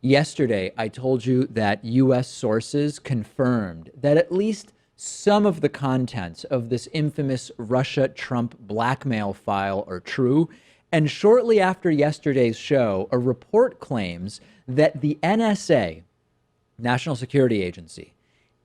Yesterday, I told you that U.S. sources confirmed that at least some of the contents of this infamous Russia-Trump blackmail file are true. And shortly after yesterday's show, a report claims that the NSA, National Security Agency,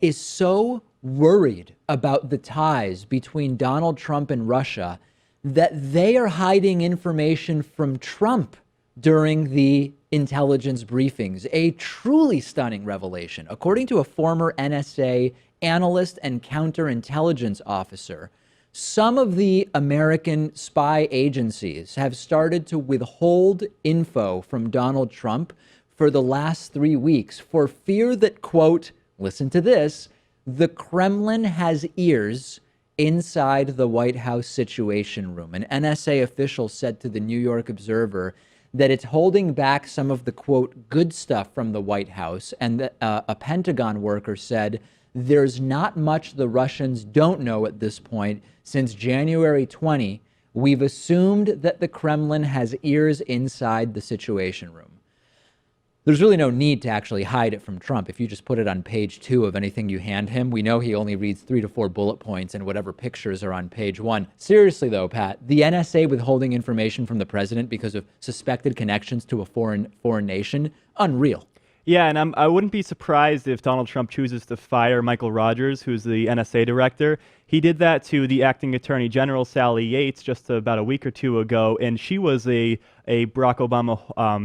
is so worried about the ties between Donald Trump and Russia that they are hiding information from Trump during the intelligence briefings. A truly stunning revelation. According to a former NSA analyst and counterintelligence officer, some of the American spy agencies have started to withhold info from Donald Trump for the last 3 weeks for fear that, quote, listen to this, the Kremlin has ears inside the White House Situation Room. An NSA official said to the New York Observer that it's holding back some of the, quote, good stuff from the White House. And a Pentagon worker said there's not much the Russians don't know at this point. Since January 20, we've assumed that the Kremlin has ears inside the Situation Room. There's really no need to actually hide it from Trump. If you just put it on page 2 of anything you hand him, we know he only reads 3 to 4 bullet points and whatever pictures are on page 1. Seriously, though, Pat, the NSA withholding information from the president because of suspected connections to a foreign nation, unreal. Yeah, and I wouldn't be surprised if Donald Trump chooses to fire Michael Rogers, who's the NSA director. He did that to the acting attorney general, Sally Yates, just about a week or two ago, and she was a Barack Obama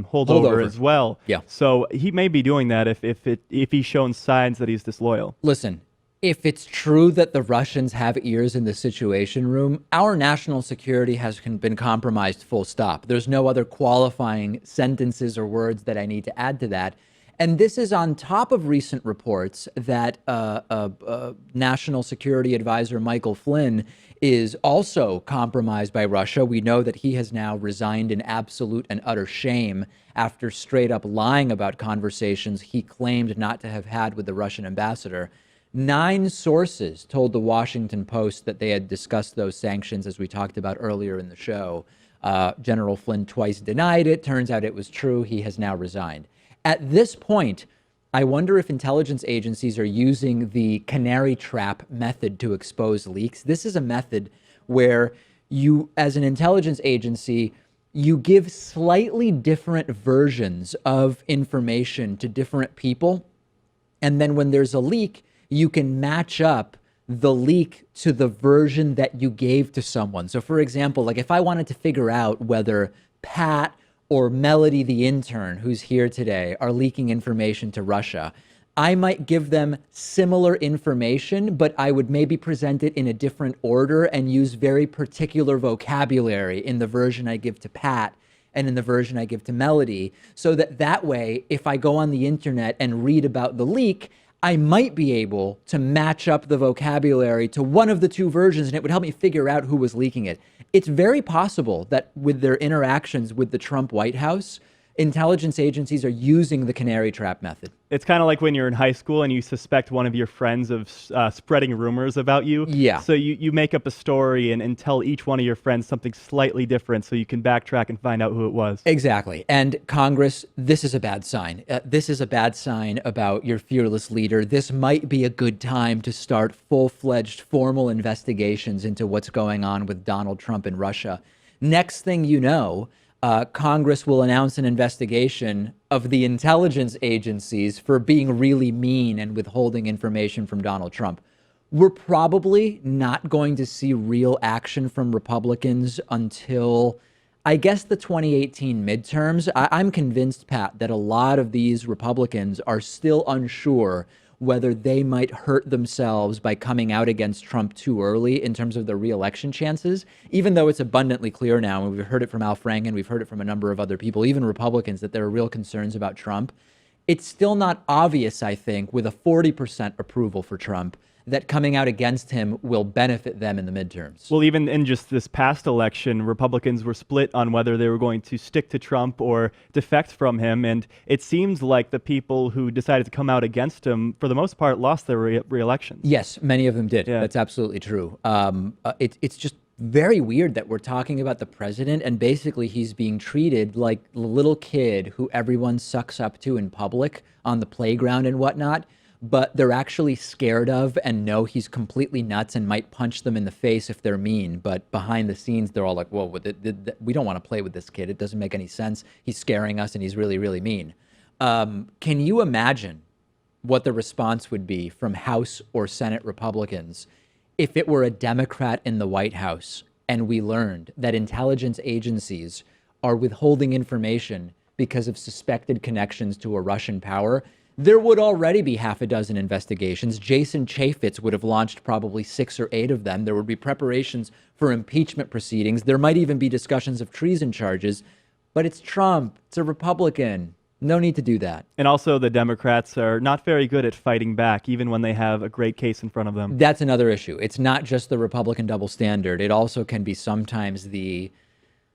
holdover as well. Yeah. So he may be doing that if he's shown signs that he's disloyal. Listen, if it's true that the Russians have ears in the Situation Room, our national security has been compromised, full stop. There's no other qualifying sentences or words that I need to add to that. And this is on top of recent reports that National Security Advisor Michael Flynn is also compromised by Russia. We know that he has now resigned in absolute and utter shame after straight up lying about conversations he claimed not to have had with the Russian ambassador. 9 sources told the Washington Post that they had discussed those sanctions, as we talked about earlier in the show. General Flynn twice denied it. Turns out it was true. He has now resigned. At this point, I wonder if intelligence agencies are using the canary trap method to expose leaks. This is a method where you, as an intelligence agency, you give slightly different versions of information to different people. And then when there's a leak, you can match up the leak to the version that you gave to someone. So for example, like if I wanted to figure out whether Pat or Melody the intern, who's here today, are leaking information to Russia, I might give them similar information, but I would maybe present it in a different order and use very particular vocabulary in the version I give to Pat and in the version I give to Melody, so that way, if I go on the internet and read about the leak, I might be able to match up the vocabulary to one of the 2 versions, and it would help me figure out who was leaking it. It's very possible that with their interactions with the Trump White House, intelligence agencies are using the canary trap method. It's kind of like when you're in high school and you suspect one of your friends of spreading rumors about you. Yeah. So you make up a story and tell each one of your friends something slightly different so you can backtrack and find out who it was. Exactly. And Congress, this is a bad sign. This is a bad sign about your fearless leader. This might be a good time to start full-fledged formal investigations into what's going on with Donald Trump and Russia. Next thing you know, Congress will announce an investigation of the intelligence agencies for being really mean and withholding information from Donald Trump. We're probably not going to see real action from Republicans until, I guess, the 2018 midterms. I'm convinced, Pat, that a lot of these Republicans are still unsure whether they might hurt themselves by coming out against Trump too early in terms of the re-election chances, even though it's abundantly clear now, and we've heard it from Al Franken, we've heard it from a number of other people, even Republicans, that there are real concerns about Trump. It's still not obvious, I think, with a 40% approval for Trump, that coming out against him will benefit them in the midterms. Well, even in just this past election, Republicans were split on whether they were going to stick to Trump or defect from him. And it seems like the people who decided to come out against him, for the most part, lost their re-election. Yes, many of them did. Yeah. That's absolutely true. It's just very weird that we're talking about the president and basically he's being treated like the little kid who everyone sucks up to in public on the playground and whatnot, but they're actually scared of and know he's completely nuts and might punch them in the face if they're mean. But behind the scenes, they're all like, whoa, we don't want to play with this kid. It doesn't make any sense. He's scaring us and he's really, really mean. Can you imagine what the response would be from House or Senate Republicans if it were a Democrat in the White House and we learned that intelligence agencies are withholding information because of suspected connections to a Russian power? There would already be half a dozen investigations. Jason Chaffetz would have launched probably 6 or 8 of them. There would be preparations for impeachment proceedings. There might even be discussions of treason charges. But it's Trump. It's a Republican. No need to do that. And also, the Democrats are not very good at fighting back, even when they have a great case in front of them. That's another issue. It's not just the Republican double standard. It also can be sometimes the,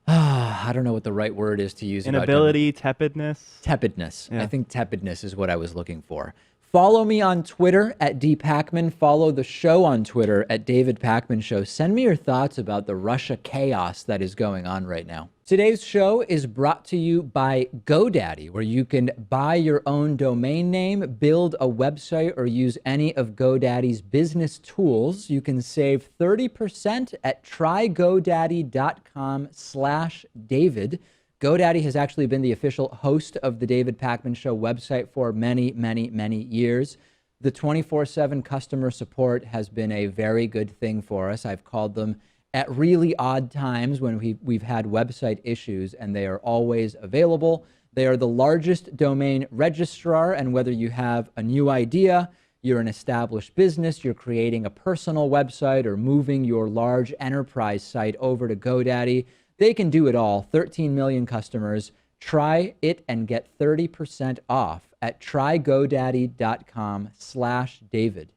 I don't know what the right word is to use. Inability, tepidness. Tepidness. Yeah. I think tepidness is what I was looking for. Follow me on Twitter at @dpakman. Follow the show on Twitter at David Pakman Show. Send me your thoughts about the Russia chaos that is going on right now. Today's show is brought to you by GoDaddy, where you can buy your own domain name, build a website, or use any of GoDaddy's business tools. You can save 30% at trygodaddy.com/David. GoDaddy has actually been the official host of the David Pakman Show website for many, many, many years. The 24/7 customer support has been a very good thing for us. I've called them at really odd times when we've had website issues, and they are always available. They are the largest domain registrar, and whether you have a new idea, you're an established business, you're creating a personal website, or moving your large enterprise site over to GoDaddy, they can do it all. 13 million customers. Try it and get 30% off at trygodaddy.com/David.